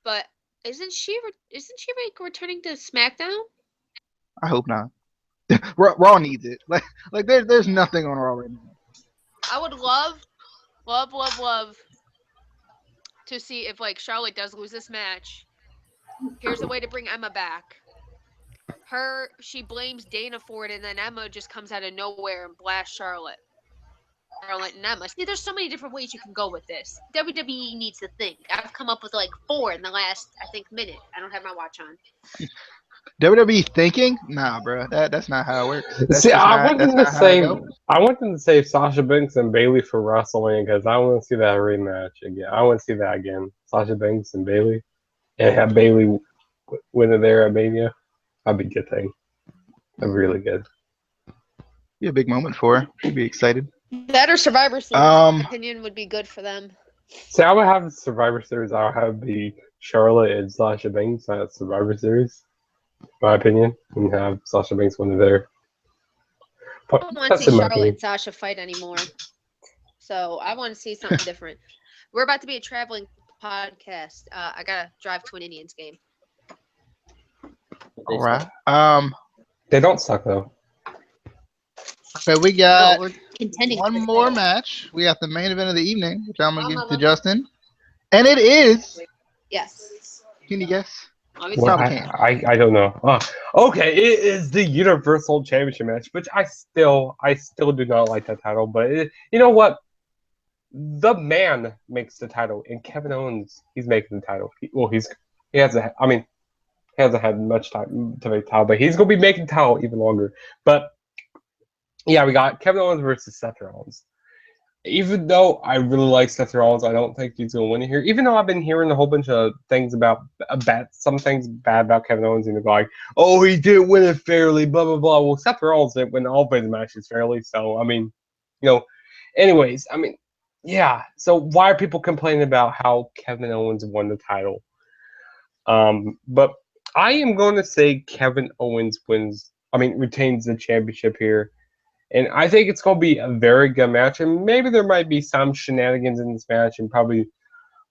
but isn't she returning to SmackDown? I hope not. Raw needs it. Like there's nothing on Raw right now. I would love to see if like Charlotte does lose this match. Here's a way to bring Emma back. She blames Dana for it, and then Emma just comes out of nowhere and blasts Charlotte and Emma. See, there's so many different ways you can go with this. WWE needs to think. I've come up with like 4 in the last, I think, minute. I don't have my watch on. WWE thinking? Nah, bro. That's not how it works. See, I want them to save Sasha Banks and Bailey for WrestleMania because I want to see that rematch again. I want to see that again. Sasha Banks and Bailey, and have Bailey win it there at Mania. That'd be a good thing. That'd be really good. Be a big moment for her. She'd be excited. That or Survivor Series, in my opinion, would be good for them. See, I would have Survivor Series. I'll have the Charlotte and Sasha Banks at Survivor Series. My opinion, and have Sasha Banks win it there. I don't want to see Charlotte and Sasha fight anymore. So I want to see something different. We're about to be a traveling podcast. I gotta drive to an Indians game. All right. They don't suck though. Okay, we got one more match. We got the main event of the evening, which I'm gonna give to Justin, and it is Can you guess? Obviously, Well, Probably can't. I don't know. Okay, it is the Universal Championship match, which I still do not like that title. But you know what? The man makes the title, and Kevin Owens, he's making the title. He hasn't. I mean, he hasn't had much time to make the title, but he's gonna be making the title even longer. But yeah, we got Kevin Owens versus Seth Rollins. Even though I really like Seth Rollins, I don't think he's going to win here. Even though I've been hearing a whole bunch of things about some things bad about Kevin Owens, and they're like, oh, he didn't win it fairly, blah, blah, blah. Well, Seth Rollins didn't win all of his matches fairly. So, I mean, anyways, I mean, yeah. So why are people complaining about how Kevin Owens won the title? But I am going to say Kevin Owens retains the championship here. And I think it's going to be a very good match. And maybe there might be some shenanigans in this match. And probably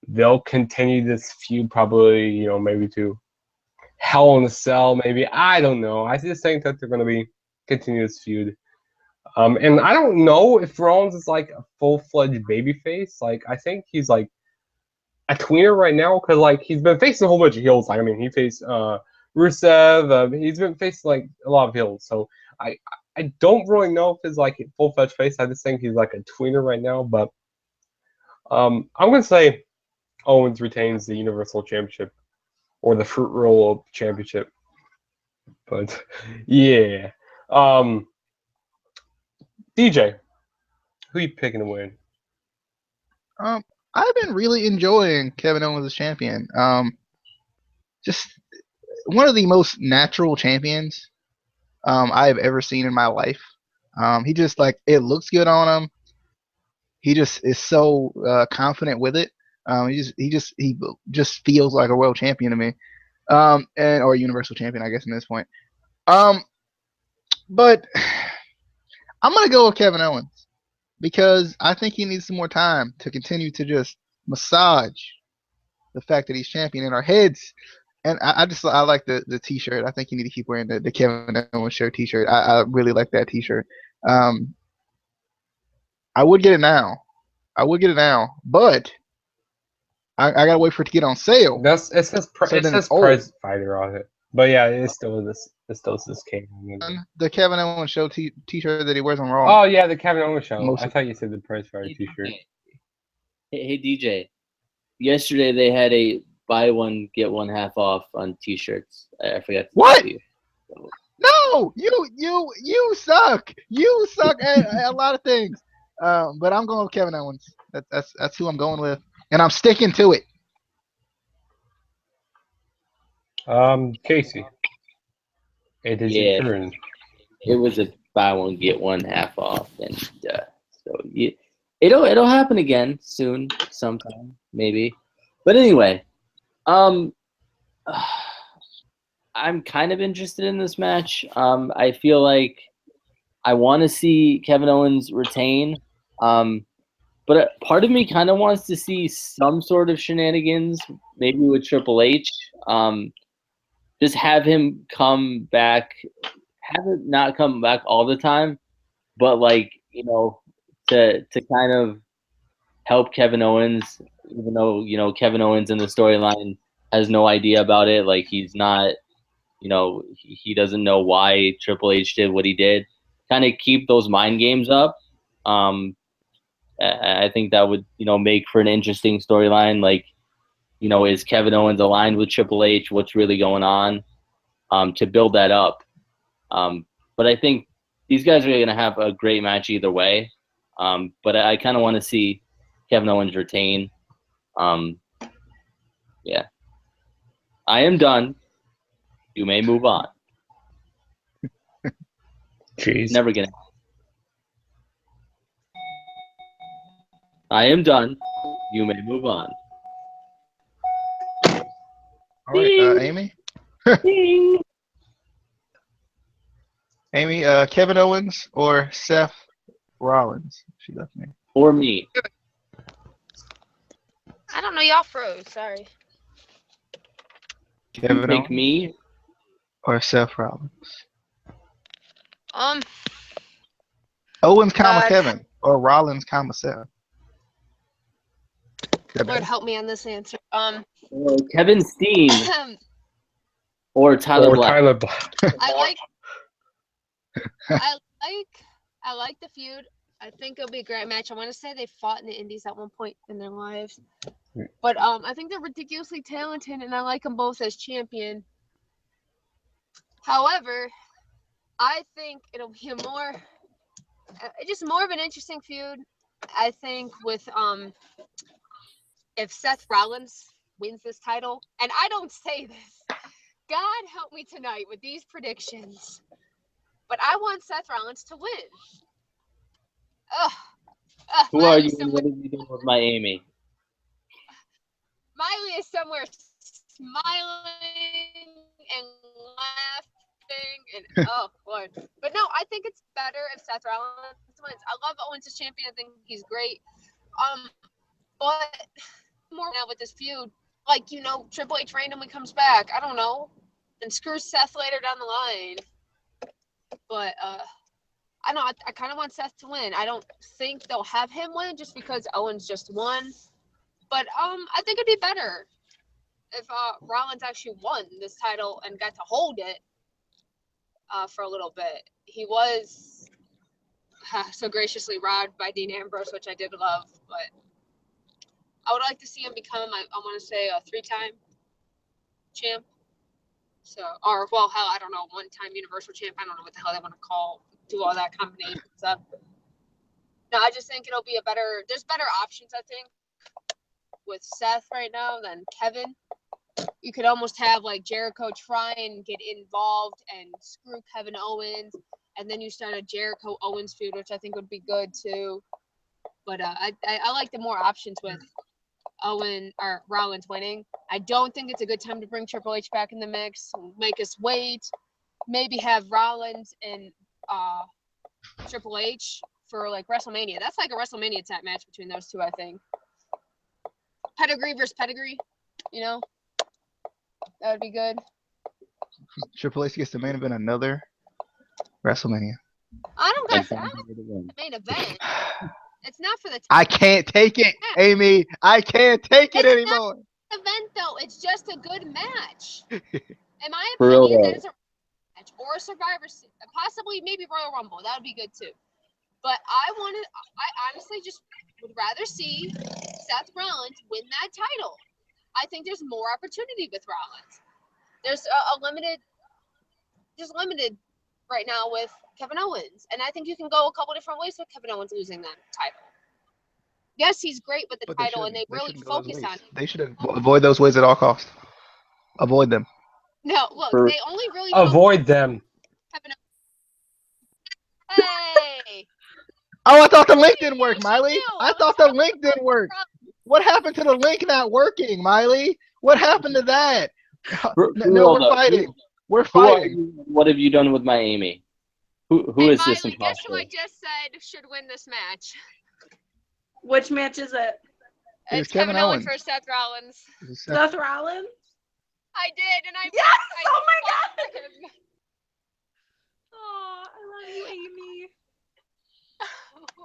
they'll continue this feud probably, maybe to Hell in a Cell, maybe. I don't know. I just think that they're going to continue this feud. And I don't know if Rollins is like a full-fledged babyface. Like, I think he's like a tweener right now because, like, he's been facing a whole bunch of heels. Like, I mean, he faced Rusev. He's been facing, like, a lot of heels. So I don't really know if he's like a full-fledged face. I just think he's like a tweener right now. But I'm going to say Owens retains the Universal Championship or the Fruit Roll Championship. But, yeah. DJ, who you picking to win? I've been really enjoying Kevin Owens as champion. Just one of the most natural champions I have ever seen in my life. He just it looks good on him. He just is so confident with it. He just feels like a world champion to me, or a universal champion, I guess, at this point. But I'm gonna go with Kevin Owens because I think he needs some more time to continue to just massage the fact that he's champion in our heads. And I like the T-shirt. I think you need to keep wearing the Kevin Owens Show T-shirt. I really like that T-shirt. I would get it now. But I gotta wait for it to get on sale. It says prize fighter on it. But yeah, it still is this Kevin. The Kevin Owens Show T-shirt that he wears on Raw. Oh yeah, the Kevin Owens Show. I thought you said the prize fighter T-shirt. Hey DJ. Yesterday they had a buy one get one half off on T-shirts. I forgot. What? No, you suck. You suck at a lot of things. But I'm going with Kevin Owens. That's who I'm going with, and I'm sticking to it. Casey. It is your turn. It was a buy one get one half off, and so it'll happen again soon, sometime maybe. But anyway, I'm kind of interested in this match. I feel like I want to see Kevin Owens retain. But part of me kind of wants to see some sort of shenanigans, maybe with Triple H. Just have him come back, have it not come back all the time, but to kind of help Kevin Owens, even though Kevin Owens in the storyline has no idea about it. Like he's not, he doesn't know why Triple H did what he did. Kind of keep those mind games up. I think that would, make for an interesting storyline. Like, is Kevin Owens aligned with Triple H? What's really going on? To build that up. But I think these guys are going to have a great match either way. But I kind of want to see Kevin Owens retain. Yeah. I am done. You may move on. Jeez. Never gonna. I am done. You may move on. All right, Amy. Amy, Kevin Owens or Seth Rollins? She left me. Or me. I don't know. Y'all froze. Sorry. Kevin Pick Owens me or Seth Rollins? Um, Owens, Kevin, or Rollins, Seth? Lord help me on this answer. Or Kevin Steen or Tyler Or Black. Tyler Black. I like the feud. I think it'll be a great match. I want to say they fought in the Indies at one point in their lives, but I think they're ridiculously talented, and I like them both as champion. However, I think it'll be just more of an interesting feud. I think with if Seth Rollins wins this title, and I don't say this, God help me tonight with these predictions, but I want Seth Rollins to win. Who are you and what have you done with my Amy? Miley is somewhere smiling and laughing and oh Lord. But no, I think it's better if Seth Rollins wins. I love Owens as champion. I think he's great. But more now with this feud, like Triple H randomly comes back. I don't know, and screws Seth later down the line. But I know I kind of want Seth to win. I don't think they'll have him win just because Owens just won. But I think it'd be better if Rollins actually won this title and got to hold it for a little bit. He was so graciously robbed by Dean Ambrose, which I did love. But I would like to see him become, I want to say, a 3-time champ. So, or well, hell, I don't know, 1-time Universal champ. I don't know what the hell they want to do all that combination stuff. No, I just think it'll be there's better options, I think, with Seth right now than Kevin. You could almost have like Jericho try and get involved and screw Kevin Owens, and then you start a Jericho Owens feud, which I think would be good too. But I like the more options with Rollins winning. I don't think it's a good time to bring Triple H back in the mix. Make us wait. Maybe have Rollins and Triple H for like WrestleMania. That's like a WrestleMania type match between those two, I think. Pedigree versus pedigree, that would be good. Triple H gets the main event another WrestleMania. I don't got the main event. It's not for the. I can't take it, Amy. I can't take it anymore. It's not an event though. It's just a good match. In my For opinion, real, that is a match or a Survivor Series, possibly maybe Royal Rumble. That would be good too. But I honestly just would rather see Seth Rollins win that title. I think there's more opportunity with Rollins. There's limited right now with Kevin Owens, and I think you can go a couple different ways with Kevin Owens losing that title. Yes, he's great with the title, and they really focus on it. They should avoid those ways at all costs. Avoid them. No, look, they only really avoid them. Kevin Owens. Hey. Oh, I thought the link didn't work, Miley. I thought the link didn't work. What happened to the link not working, Miley? What happened to that? No, we're fighting. We're fighting. What have you done with my Amy? Who is Miley, this imposter? Guess who I just said should win this match? Which match is it? It's Kevin Owens versus Seth Rollins. Seth Rollins? I did, and I yes! Oh my god! Him. Oh, I love you, Amy.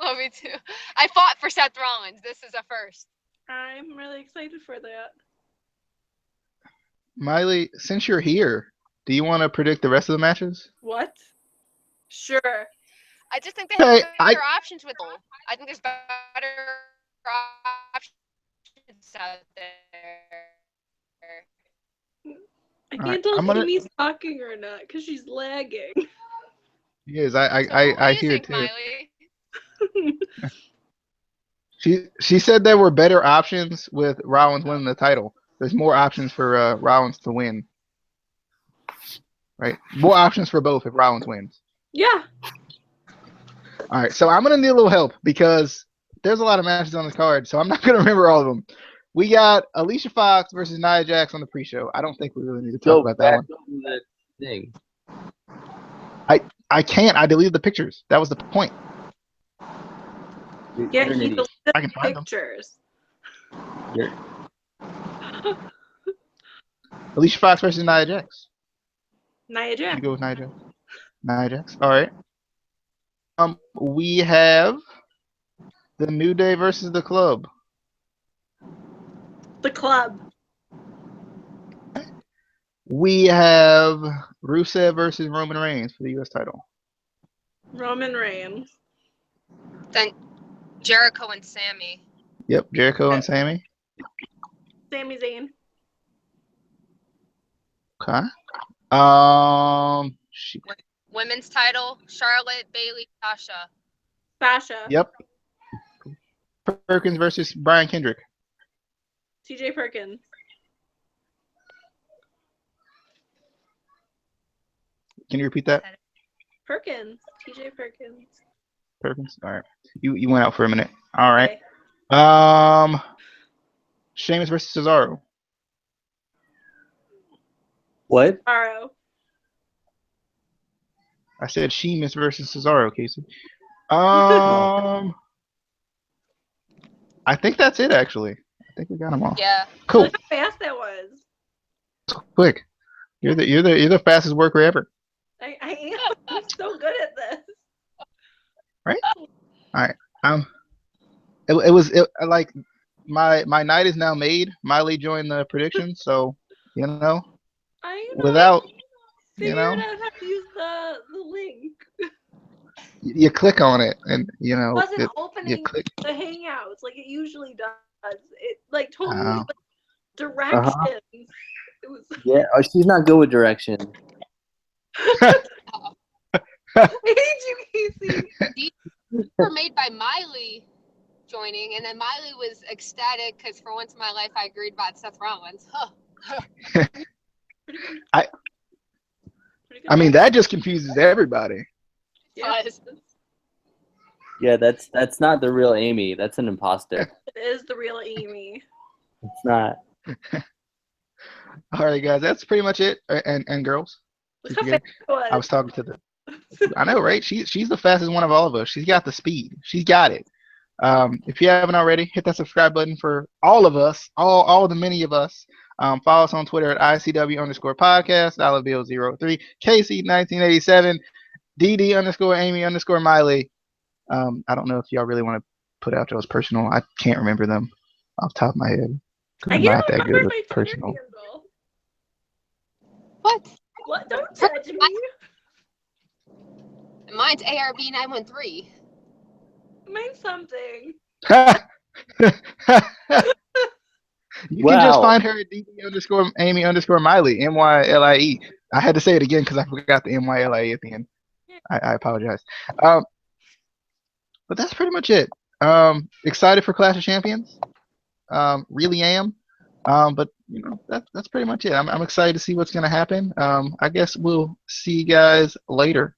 Love me too. I fought for Seth Rollins. This is a first. I'm really excited for that. Miley, since you're here, do you want to predict the rest of the matches? What? Sure. I just think they have better options with them. I think there's better options out there. I can't tell if Amy's talking or not because she's lagging. Yes, I hear too. Miley? She said there were better options with Rollins winning the title. There's more options for Rollins to win. Right? More options for both if Rollins wins. Yeah. All right, so I'm going to need a little help because there's a lot of matches on this card, so I'm not going to remember all of them. We got Alicia Fox versus Nia Jax on the pre-show. I don't think we really need to talk about that one. That thing. I can't. I deleted the pictures. That was the point. Yeah, he deleted I can find pictures. Alicia Fox versus Nia Jax. Nia Jax. You go with Nia Jax. Nia Jax. All right. We have the New Day versus the Club. The club. We have Rusev versus Roman Reigns for the U.S. title. Roman Reigns. Then Jericho and Sammy. Yep, Jericho and Sammy. Sami Zayn. Okay. Shoot. Women's title, Charlotte, Bayley, Sasha. Sasha. Yep. Perkins versus Brian Kendrick. TJ Perkins. Can you repeat that? Perkins. TJ Perkins. Perkins. All right. You went out for a minute. All right. Okay. Sheamus versus Cesaro. What? Cesaro. I said Sheamus versus Cesaro, Casey. I think that's it, actually. I think we got them all. Yeah. Cool. Look how fast that was. Quick. You're the fastest worker ever. I am. I'm so good at this. Right? All right. Like my night is now made. Miley joined the predictions, so I know. without Figured out how to use the link. you click on it and It wasn't you opening click. the Hangouts like it usually does. It like totally like, directions. It was. Yeah, she's not good with direction. I hate you, Casey. These were made by Miley joining, and then Miley was ecstatic because for once in my life I agreed about Seth Rollins. I mean, that just confuses everybody. Yes. Yeah, that's not the real Amy. That's an imposter. It is the real Amy. It's not. All right, guys, that's pretty much it. And girls, Look how fast it was. I was talking to the. I know, right? She's the fastest one of all of us. She's got the speed. She's got it. If you haven't already, hit that subscribe button for all of us, all the many of us. Follow us on Twitter at ICW_podcast, $bill03, Casey1987, DD_Amy_Miley. I don't know if y'all really want to put out those personal. I can't remember them off the top of my head. I'm not that good with personal. Handle. What? What? Don't judge me. Mine's ARB913. Mine's something. You can just find her at DD_Amy_Miley, MYLIE. I had to say it again because I forgot the MYLIE at the end. I apologize. But that's pretty much it. Excited for Clash of Champions. Really am. But that's pretty much it. I'm excited to see what's gonna happen. I guess we'll see you guys later.